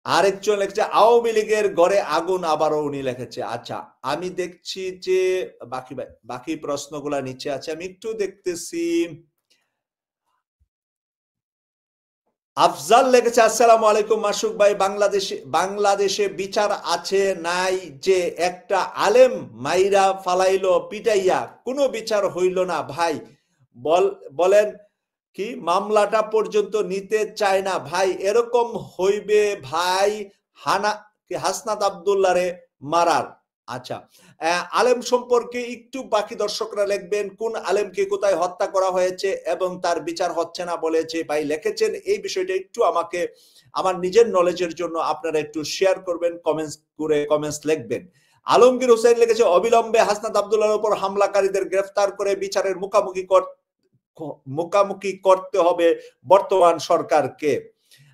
আরেকজন লিখেছে আওয়ামী লীগের ঘরে আগুন, আবারও উনি লিখেছে। আচ্ছা, আমি দেখছি যে বাকি প্রশ্নগুলা নিচে আছে, আমি একটু দেখতেছি। আফজাল লিখেছে আসসালামু আলাইকুম মাসুক ভাই, বাংলাদেশে বিচার আছে নাই যে একটা আলেম মাইরা ফালাইলো পিটাইয়া, কোনো বিচার হইল না ভাই। বলেন কি মামলাটা পর্যন্ত নিতে চায় না ভাই, এরকম হইবে ভাই হাসনাত আব্দুল্লাহরে মারার। আচ্ছা, আলেম সম্পর্কে একটু বাকি দর্শকরা লিখবেন, কোন আলেমকে কোথায় হত্যা করা হয়েছে এবং তার বিচার হচ্ছে না বলেছে ভাই লিখেছেন, এই বিষয়টা একটু আমাকে আমার নিজের নলেজের জন্য আপনারা একটু শেয়ার করবেন, কমেন্টস লিখবেন। আলমগীর হোসেন লিখেছে অবিলম্বে হাসনাত আব্দুল্লাহর উপর হামলাকারীদের গ্রেফতার করে বিচারের মুখোমুখি করতে হবে বর্তমান সরকারকে।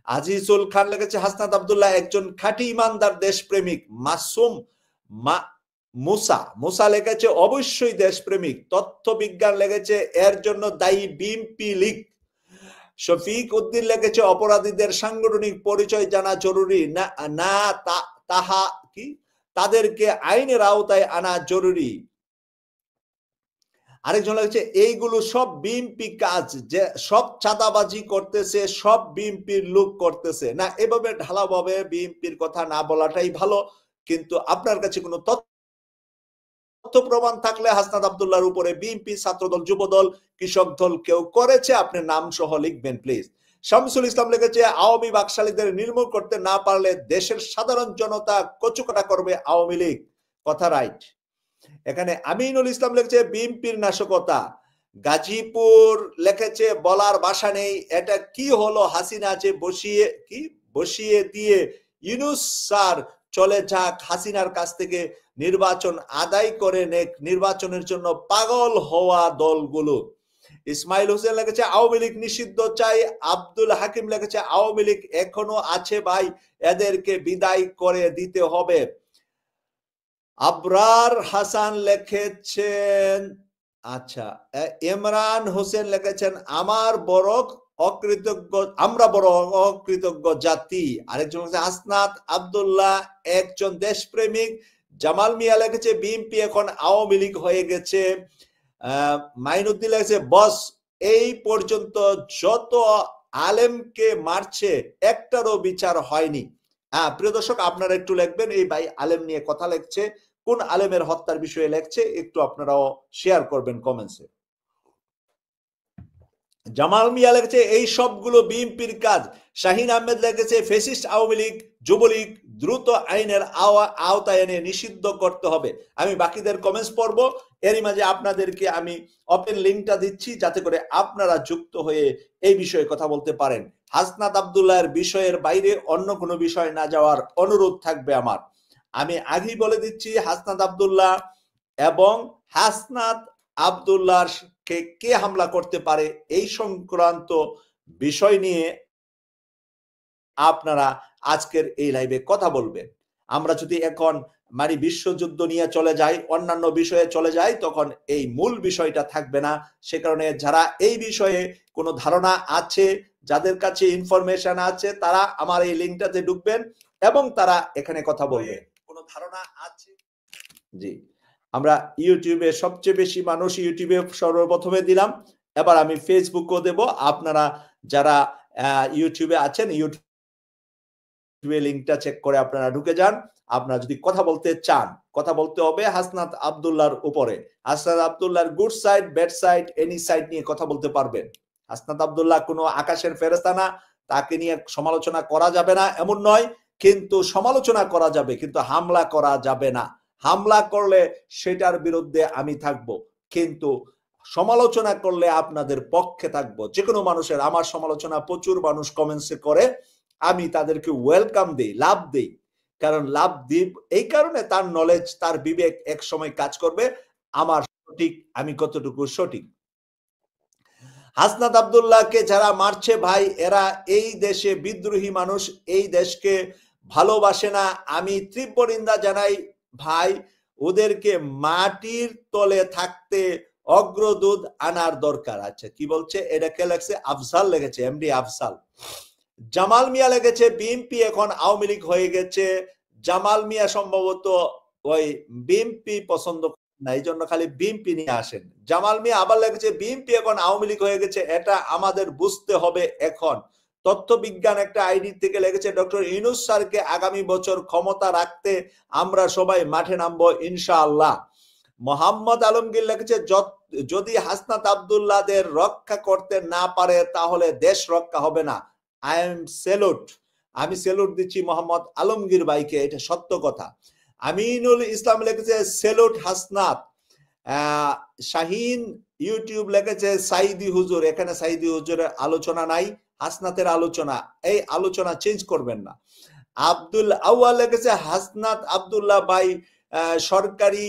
আজিজুল খান লিখেছে হাসনাত আব্দুল্লাহ একজন খাঁটি ইমানদার দেশপ্রেমিক। মাসুম মুসা লিখেছে অবশ্যই দেশপ্রেমিক। তথ্য বিজ্ঞান লিখেছে এর জন্য দায়ী বিএনপি লীগ। শফিক উদ্দিন লিখেছে অপরাধীদের সাংগঠনিক পরিচয় জানা জরুরি না তাদেরকে আইনের আওতায় আনা জরুরি। আরেকজন লিখেছে এইগুলো সব বিএনপি কাজ, যে সব চাঁদাবাজি করতেছে, সব বিএনপির লোক করতেছে। না, এভাবে ঢালাভাবে বিএনপির কথা না বলাটাই ভালো। কিন্তু আপনার কাছে কোনো তথ্য প্রমাণ থাকলে হাসনাত আব্দুল্লাহর উপরে বিএনপি, ছাত্রদল, যুবদল, কৃষক দল কেউ করেছে, আপনি নাম সহ লিখবেন প্লিজ। শামসুল ইসলাম লিখেছে আওয়ামী বাকশালীদের নির্মূল করতে না পারলে দেশের সাধারণ জনতা কচুকাটা করবে আওয়ামী লীগ। কথা রাইট। এখানে আমিনুল ইসলাম লিখেছে বিএনপির নাশকতা। গাজীপুর লিখেছে বলার ভাষা নেই, এটা কি হলো, হাসিনা যে বসিয়ে দিয়ে ইউনূস স্যার চলে যাক, হাসিনার কাছ থেকে নির্বাচন আদায় করে নেক, নির্বাচনের জন্য পাগল হওয়া দলগুলো। ইসমাইল হোসেন লিখেছে আওয়ামী লীগ নিষিদ্ধ চাই। আব্দুল হাকিম লিখেছে আওয়ামী লীগ এখনো আছে ভাই, এদেরকে বিদায় করে দিতে হবে। আবরার হাসান লিখেছেন, আচ্ছা, ইমরান হোসেন লিখেছেন আমরা বড় অকৃতজ্ঞ জাতি। আরেকজন হচ্ছে হাসনাত আব্দুল্লাহ একজন দেশপ্রেমিক। জামাল মিয়া লিখেছে বিএনপি এখন আওয়ামী লীগ হয়ে গেছে। মাইনুদ্দিন লিখেছে বস এই পর্যন্ত যত আলেমকে মারছে একটারও বিচার হয়নি। প্রিয় দর্শক, আপনারা একটু লিখবেন, এই ভাই আলেম নিয়ে কথা লিখছে, কোন আলেমের হত্যার বিষয়ে লিখছে একটু আপনারাও শেয়ার করবেন কমেন্টসে। জামাল মিয়া লিখেছে এই সবগুলো বিএনপির কাজ। শাহিন আহমেদ লিখেছে ফ্যাসিস্ট আওয়ামী লীগ, যুবলীগ দ্রুত আইনের আওতায় এনে নিষিদ্ধ করতে হবে। আমি বাকিদের কমেন্টস পড়বো, এরই মাঝে আপনাদেরকে আমি ওপেন লিঙ্কটা দিচ্ছি যাতে করে আপনারা যুক্ত হয়ে এই বিষয়ে কথা বলতে পারেন। হাসনাত আব্দুল্লাহর বিষয়ের বাইরে অন্য কোনো বিষয় না যাওয়ার অনুরোধ থাকবে আমার। আমি আগেই বলে দিচ্ছি, হাসনাত আব্দুল্লাহ এবং হাসনাত আব্দুল্লাহর কে হামলা করতে পারে এই সংক্রান্ত বিষয় নিয়ে আপনারা আজকের এই লাইভে কথা বলবেন। আমরা যদি এখন বিশ্বযুদ্ধ নিয়ে চলে যাই, অন্যান্য বিষয়ে চলে যাই, তখন এই মূল বিষয়টা থাকবে না। সে কারণে যারা এই বিষয়ে কোনো ধারণা আছে, যাদের কাছে ইনফরমেশন আছে, তারা আমার এই লিঙ্কটাতে ঢুকবেন এবং তারা এখানে কথা বলবেন। কোনো ধারণা আছে? জি, আমরা ইউটিউবে সবচেয়ে বেশি মানুষ ইউটিউবে সর্বপ্রথমে দিলাম, এবার আমি ফেসবুকও দেব। আপনারা যারা ইউটিউবে আছেন, ইউটিউবে লিঙ্কটা চেক করে আপনারা ঢুকে যান। আপনারা যদি কথা বলতে চান, কথা বলতে হবে হাসনাত আব্দুল্লাহর উপরে। হাসনাত আব্দুল্লাহর good side, bad side, any side নিয়ে কথা বলতে পারবেন। হাসনাত আব্দুল্লাহ কোনো আকাশের ফেরেশতা না, তাকে নিয়ে সমালোচনা করা যাবে না এমন নয়, কিন্তু সমালোচনা করা যাবে, কিন্তু হামলা করা যাবে না। হামলা করলে সেটার বিরুদ্ধে আমি থাকবো, কিন্তু সমালোচনা করলে আপনাদের পক্ষে থাকবো। যে কোনো মানুষের, আমার সমালোচনা প্রচুর মানুষ কমেন্টসে করে, আমি তাদেরকে ওয়েলকাম দেই, লাভ দেই। কারণ লাভ দিব এই কারণে, তার নলেজ, তার বিবেক এক সময় কাজ করবে আমার সঠিক, আমি কতটুকু সঠিক। হাসনাত আব্দুল্লাহকে যারা মারছে ভাই, এরা এই দেশে বিদ্রোহী মানুষ, এই দেশকে ভালোবাসে না। আমি তীব্র নিন্দা জানাই ভাই, ওদেরকে মাটির তলে থাকতে অগ্রদূত আনার দরকার। আচ্ছা, কি বলছে? এটা কে লেখছে? আফজাল লিখেছে, এমডি আফজাল। জামাল মিয়া লিখেছে বিএনপি এখন আওয়ামী লীগ হয়ে গেছে। জামাল মিয়া সম্ভবত ওই বিএনপি পছন্দ না, এই জন্য খালি বিএনপি নিয়ে আসেন। জামাল মিয়া আবার লিখেছে বিএনপি এখন আওয়ামী লীগ হয়ে গেছে, এটা আমাদের বুঝতে হবে এখন। তথ্য বিজ্ঞান একটা আইডি থেকে লিখেছে ডক্টর ইউনূস স্যারকে আগামী বছর ক্ষমতা রাখতে আমরা সবাই মাঠে নামবো ইনশাআল্লাহ। মোহাম্মদ আলমগীর লিখেছে যদি হাসনাত আব্দুল্লাহদের রক্ষা করতে না পারে তাহলে দেশ রক্ষা হবে না। আমি সেলুট দিচ্ছি মোহাম্মদ আলমগীর ভাইকে, এটা সত্য কথা। আমিনুল ইসলাম লিখেছে সেলুট হাসনাত। শাহিন ইউটিউব লিখেছে সাইদি হুজুর, এখানে সাইদি হুজুরের আলোচনা নাই, হাসনাতের আলোচনা। এই আলোচনা চেঞ্জ করবেন না। আব্দুল আউয়াল লিখেছে হাসনাত আব্দুল্লাহ ভাই সরকারি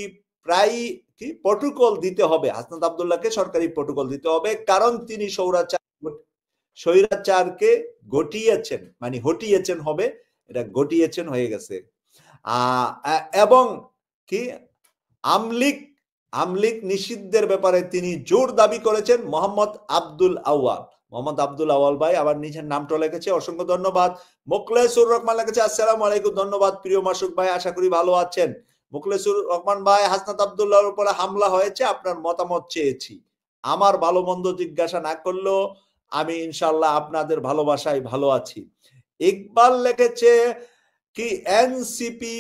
প্রায় কি প্রটোকল দিতে হবে, হাসনাত আব্দুল্লাহকে সরকারি প্রটোকল দিতে হবে, কারণ তিনি স্বৈরাচারকে ঘটিয়েছেন, মানে হটিয়েছেন হবে, এটা ঘটিয়েছেন হয়ে গেছে। এবং কি আমলিক নিষিদ্ধের ব্যাপারে তিনি জোর দাবি করেছেন মোহাম্মদ আব্দুল আউয়াল। মোহাম্মদ আব্দুল আউয়াল ভাই আবার নিজের নামটা লিখেছে, অসংখ্য ধন্যবাদ। মোখলেসুর রহমান লিখেছে আসসালামু আলাইকুম, ধন্যবাদ প্রিয় মাসুক ভাই, আশা করি ভালো আছেন। মুখলেসুর রহমান ভাই, হাসনাত আব্দুল্লাহর উপরে হামলা হয়েছে, আপনার মতামত চেয়েছি। আমার ভালো মন্দ জিজ্ঞাসা না করলেও আমি ইনশাল্লাহ আপনাদের ভালোবাসায় ভালো আছি। ইকবাল লিখেছে কি এনসিপি,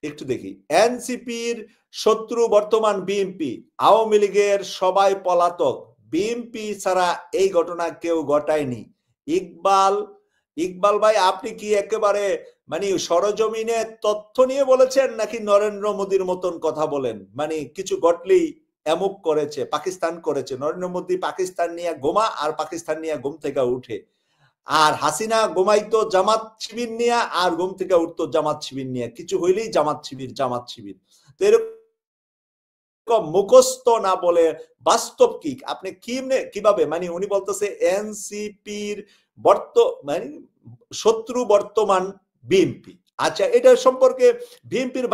একটু দেখি, এনসিপির শত্রু বর্তমান বিএনপি, আওয়ামী লীগের সবাই পলাতক, বিএনপি ছাড়া এই ঘটনা কেউ ঘটায়নি। ইকবাল ভাই, আপনি কি একেবারে মানে সরজমিনে তথ্য নিয়ে বলেছেন নাকি নরেন্দ্র মোদীর মতন কথা বলেন? মানে কিছু ঘটলেই এমুক করেছে, পাকিস্তান করেছে, নরেন্দ্র মোদী পাকিস্তান নিয়ে ঘুমা আর পাকিস্তান নিয়ে ঘুম থেকে উঠে, আর হাসিনা ঘুমাইতো জামাত শিবির নিয়ে আর ঘুম থেকে উঠতো জামাত শিবির নিয়ে, কিছু হইলেই জামাত শিবির জামাত শিবির। তো এরকম মুখস্থ না বলে বাস্তব কি, আপনি কিভাবে, মানে উনি বলতেছে এনসিপির মানে শত্রু বর্তমান বিএনপি। আচ্ছা, এটা সম্পর্কে বিএনপির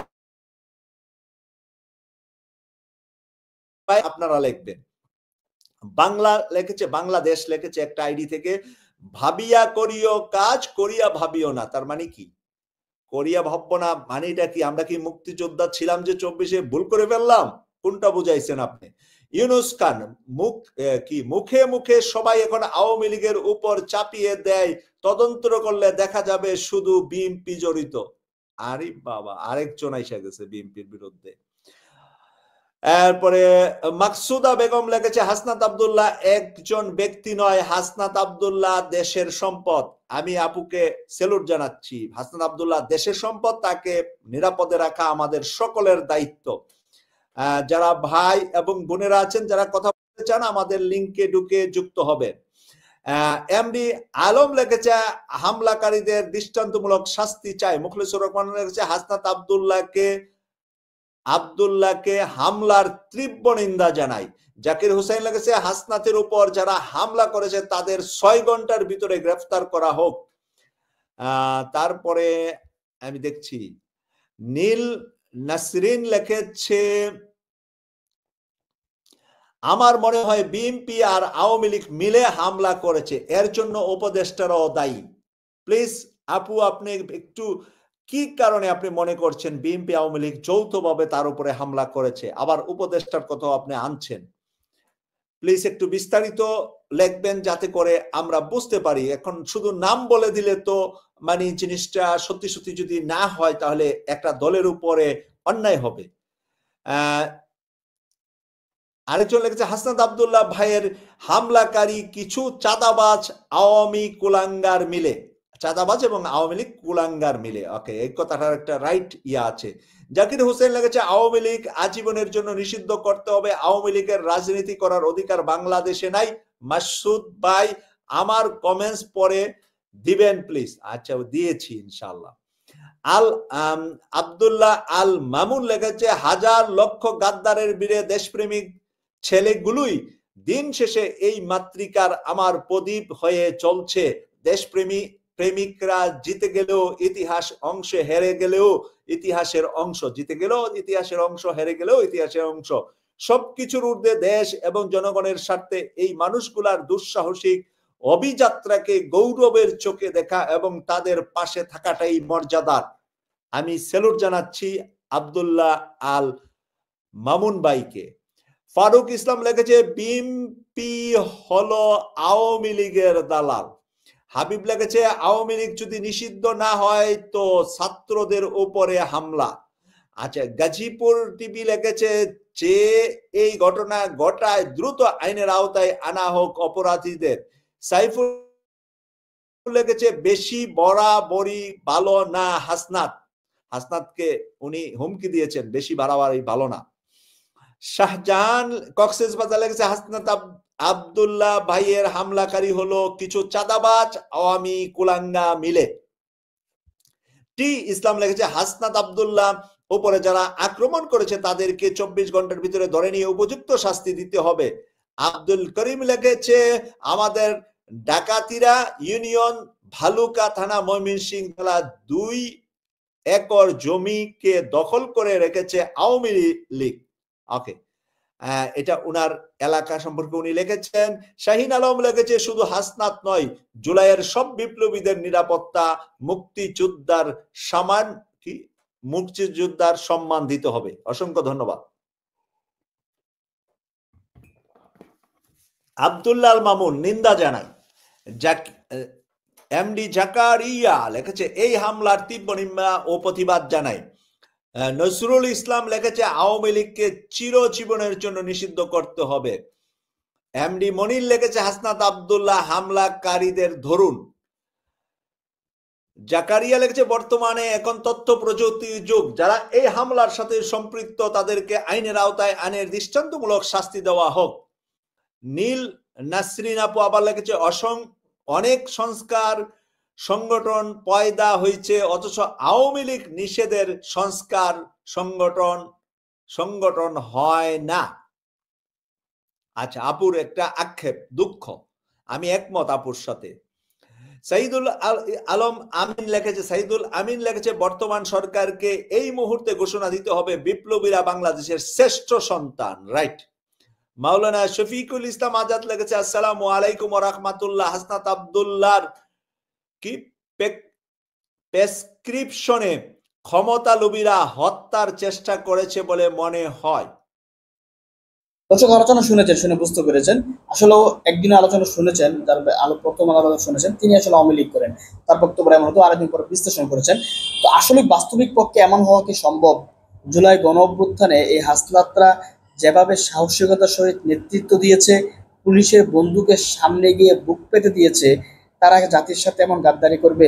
আপনারা লিখবেন। বাংলা লিখেছে, বাংলাদেশ লিখেছে একটা আইডি থেকে, ভাবিয়া করিও কাজ, করিয়া ভাবিও না। তার মানে কি? করিয়া ভাববো না মানে এটা কি? আমরা কি মুক্তিযোদ্ধা ছিলাম যে 24-এ ভুল করে ফেললাম? কোনটা বুঝাইছেন আপনি? ইউনুস খান, মুখে মুখে সবাই এখন আওয়ামী লীগের উপর চাপিয়ে দেয়, তদন্ত করলে দেখা যাবে শুধু বিএনপি জড়িত। আরে বাবা, আরেকজন আইসা গেছে বিএনপির বিরুদ্ধে। এরপরে মাকসুদা বেগম লিখেছে, হাসনাত আব্দুল্লাহ একজন ব্যক্তি নয়, হাসনাত আব্দুল্লাহ দেশের সম্পদ। আমি আপুকে সেলুট জানাচ্ছি। হাসনাত আব্দুল্লাহ দেশের সম্পদ, তাকে নিরাপদে রাখা আমাদের সকলের দায়িত্ব। যারা ভাই এবং বোনেরা আছেন, যারা কথা বলতে চান, আমাদের লিংকে ঢুকে যুক্ত হবে। এমডি আলম লিখেছে, হামলাকারীদের দৃষ্টান্তমূলক শাস্তি চাই। মুখলেসুর রহমান লিখেছে, হাসনাত আব্দুল্লাহকে হামলার তীব্র নিন্দা জানাই। জাকির হুসাইন লিখেছে, হাসনাতের উপর যারা হামলা করেছে তাদের 6 ঘন্টার ভিতরে গ্রেফতার করা হোক। তারপরে আমি দেখছি নীল নাসরিন লিখেছে, আমার মনে হয় বিএনপি আর আওয়ামী লীগ মিলে হামলা করেছে, এর জন্য উপদেষ্টারাও দায়ী। প্লিজ আপু, আপনি একটু কি কারণে আপনি মনে করছেন বিএনপি আওয়ামী লীগ যৌথভাবে তার উপরে হামলা করেছে, আবার উপদেষ্টার কথা আপনি আনছেন? প্লিজ একটু বিস্তারিত লিখবেন যাতে করে আমরা বুঝতে পারি। এখন শুধু নাম বলে দিলে তো মানে জিনিসটা সত্যি সত্যি যদি না হয় তাহলে একটা দলের উপরে অন্যায় হবে। আরেকজন লিখেছে, হাসনাত আব্দুল্লাহ ভাইয়ের হামলাকারী কিছু চাঁদাবাজ আওয়ামী কুলাঙ্গার মিলে, চাঁদাবাজ এবং আওয়ামী লীগ কুলাঙ্গার মিলে। ওকে, এই কথাটার একটা রাইট আছে। জাকির হোসেন লিখেছে, আওয়ামী লীগ আজীবনের জন্য নিষিদ্ধ করতে হবে, আওয়ামী লীগের রাজনীতি করার অধিকার বাংলাদেশে নাই। মাসুদ ভাই, আমার কমেন্টস পরে দিবেন প্লিজ। আচ্ছা, দিয়েছি ইনশাআল্লাহ। আব্দুল্লাহ আল মামুন লিখেছে, হাজার লক্ষ গাদ্দারের বীরে দেশপ্রেমিক ছেলেগুলোই দিন শেষে এই মাতৃকার আমার প্রদীপ হয়ে চলছে। প্রেমিকরা জিতে গেলেও ইতিহাস অংশে হেরে গেলেও ইতিহাসের অংশ, জিতে গেলেও ইতিহাসের অংশ, হেরে গেলেও ইতিহাসের অংশ। সবকিছুর ঊর্ধ্বে দেশ এবং জনগণের স্বার্থে এই মানুষগুলার দুঃসাহসিক অভিযাত্রাকে গৌরবের চোখে দেখা এবং তাদের পাশে থাকাটাই মর্যাদার। আমি সেলুট জানাচ্ছি আব্দুল্লাহ আল মামুন ভাইকে। ফারুক ইসলাম লিখেছে, বিএনপি হলো আওয়ামী লীগের দালাল। হাবিব লিখেছে, আওয়ামী লীগ যদি নিষিদ্ধ না হয় তো ছাত্রদের উপরে হামলা। আচ্ছা, গাজীপুর টিভি লিখেছে, যে এই ঘটনা ঘটায় দ্রুত আইনের আওতায় আনা হোক অপরাধীদের। সাইফুল লিখেছে, বেশি বরাবরই ভালো না হাসনাতকে উনি হুমকি দিয়েছেন, বেশি বাড়াবাড়ি ভালো না। শাহজাহান কক্সবাজার লিখেছে, হাসনাত আব্দুল্লাহ ভাইয়ের হামলাকারী হলো কিছু চাঁদাবাজ আওয়ামী কুলাঙ্গা মিলে। টি ইসলাম লিখেছে, হাসনাত আব্দুল্লাহ উপরে যারা আক্রমণ করেছে তাদেরকে 24 ঘন্টার ভিতরে ধরে নিয়ে উপযুক্ত শাস্তি দিতে হবে। আব্দুল করিম লিখেছে, আমাদের ডাকাতিরা ইউনিয়ন ভালুকা থানা ময়মনসিংহ জেলা 2 একর জমিকে দখল করে রেখেছে আওয়ামী লীগ। ওকে, এটা উনার এলাকা সম্পর্কে উনি লিখেছেন। শাহিন আলম লিখেছে, শুধু হাসনাত নয়, জুলাইয়ের সব বিপ্লবীদের নিরাপত্তা মুক্তিযোদ্ধার মুক্তিযোদ্ধার সম্মান দিতে হবে। অসংখ্য ধন্যবাদ। আব্দুল্লাহ আল মামুন নিন্দা জানায়। এমডি জাকারিয়া লিখেছে এই হামলার তীব্র নিন্দা ও প্রতিবাদ জানায়। নজরুল ইসলাম লিখেছে আওয়ামী লীগকে চিরজীবনের জন্য নিষিদ্ধ করতে হবে। এমডি মনির লিখেছে হাসনাত আব্দুল্লাহ হামলাকারীদের ধরুন। জাকারিয়া লিখেছে বর্তমানে এখন তথ্য প্রযুক্তির যুগ, যারা এই হামলার সাথে সম্পৃক্ত তাদেরকে আইনের আওতায় আইনের দৃষ্টান্তমূলক শাস্তি দেওয়া হোক। নীল নাসরিন আপু আবার লিখেছে অনেক সংস্কার সংগঠন পয়দা হয়েছে অথচ আওয়ামী লীগ নিষেধের সংস্কার সংগঠন হয় না। আচ্ছা, আপুর একটা আক্ষেপ, দুঃখ, আমি একমত আপুর সাথে। সাইদুল আলম আমিন লিখেছে বর্তমান সরকারকে এই মুহূর্তে ঘোষণা দিতে হবে বিপ্লবীরা বাংলাদেশের শ্রেষ্ঠ সন্তান। রাইট। মাওলানা শফিকুল ইসলাম আজাদ লিখেছে আসসালামু আলাইকুম ওয়া রাহমাতুল্লাহ। হাসনাত আব্দুল্লাহর কি প্রেসক্রিপশনে ক্ষমতালোভীরা হত্যার চেষ্টা করেছে বলে মনে হয়। দর্শক আলোচনা শুনেছেন, শুনে বুঝতে পেরেছেন আসলে একদিন আলোচনা শুনেছেন, যার প্রথম আলোচনা শুনেছেন তিনি আসলে আওয়ামী লীগ করেন, তার বক্তব্য এমন হতো, আরেকদিন পরে বিশ্লেষণ করেছেন। তো আসলে বাস্তবিক পক্ষে এমন হওয়া কি সম্ভব? জুলাই গণ অভ্যুত্থানে এই হাসনাতরা যেভাবে সাহসিকতার সহিত নেতৃত্ব দিয়েছে, পুলিশের বন্দুকের সামনে গিয়ে বুক পেতে দিয়েছে, তারা জাতির সাথে এমন গাদ্দারি করবে?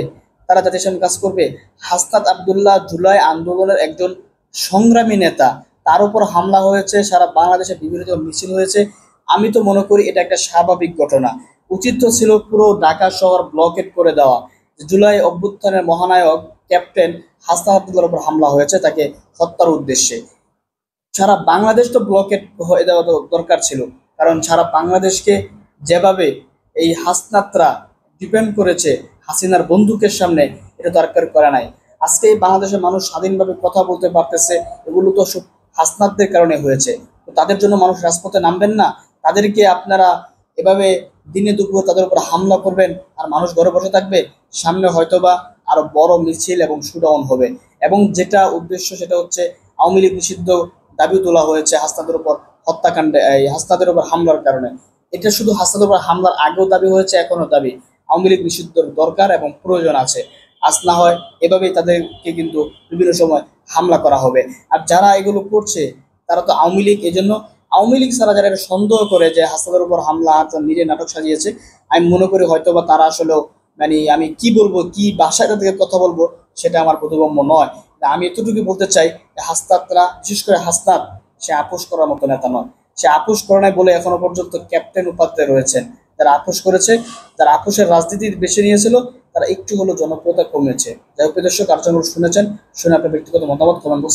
তারা জাতির সামনে কাজ করবে? হাসনাত আব্দুল্লাহ জুলাই আন্দোলনের একজন সংগ্রামী নেতা, তার উপর হামলা হয়েছে, সারা বাংলাদেশে বিভিন্ন মিছিল হয়েছে। আমি তো মনে করি এটা একটা স্বাভাবিক ঘটনা। উচিত ছিল পুরো ঢাকা শহর ব্লকেট করে দেওয়া। জুলাই অভ্যুত্থানের মহানায়ক ক্যাপ্টেন হাসনাত আব্দুল্লাহর উপর হামলা হয়েছে তাকে হত্যার উদ্দেশ্যে। সারা বাংলাদেশ তো ব্লকেট হয়ে দেওয়া দরকার ছিল, কারণ সারা বাংলাদেশকে যেভাবে এই হাসনাতরা ডিপেন্ড করেছে হাসিনার বন্দুকের সামনে, এটা দরকার করে নাই। আজকে এই বাংলাদেশের মানুষ স্বাধীনভাবে কথা বলতে পারতেছে, এগুলো তো সব হাসনাতদের কারণে হয়েছে। তো তাদের জন্য মানুষ রাজপথে নামবেন না? তাদেরকে আপনারা এভাবে দিনে দুপুরে তাদের উপর হামলা করবেন আর মানুষ ঘরে বসে থাকবে? সামনে হয়তোবা আরো বড় মিছিল এবং শুডাউন হবে, এবং যেটা উদ্দেশ্য সেটা হচ্ছে আওয়ামী লীগ নিষিদ্ধ দাবি তোলা হয়েছে হাসনাতের উপর হত্যাকাণ্ডে, এই হাসনাতের উপর হামলার কারণে। এটা শুধু হাসনাতের উপর হামলার আগেও দাবি হয়েছে, এখনো দাবি আওয়ামী লীগ নিষিদ্ধর দরকার এবং প্রয়োজন আছে। আজ না হয় এভাবেই তাদেরকে কিন্তু বিভিন্ন সময় হামলা করা হবে। আর যারা এগুলো করছে তারা তো আওয়ামী লীগ, এই জন্য আওয়ামী লীগ ছাড়া যারা সন্দেহ করে যে হাসনাতের উপর হামলা নিজে নাটক সাজিয়েছে, আমি মনে করি হয়তোবা তারা আসলেও মানে আমি কি বলবো, কি ভাষায় তাদেরকে কথা বলবো সেটা আমার বোধগম্য নয়। আমি এতটুকু বলতে চাই, হাসনাতরা, বিশেষ করে হাসনাত, সে আপোষ করার মতো নেতা নয়। সে আপোষ করে নাই বলে এখনো পর্যন্ত ক্যাপ্টেন উপাধ্যায় রয়েছেন। যারা আপোষ করেছে, যারা আপোষের রাজনীতি বেছে নিয়েছিল, তারা একটু হলো জনপ্রিয়তা কমেছে। যাই হোক দর্শক, আলোচনা শুনেছেন, শুনে আপনার ব্যক্তিগত মতামত কমেন্ট বক্সে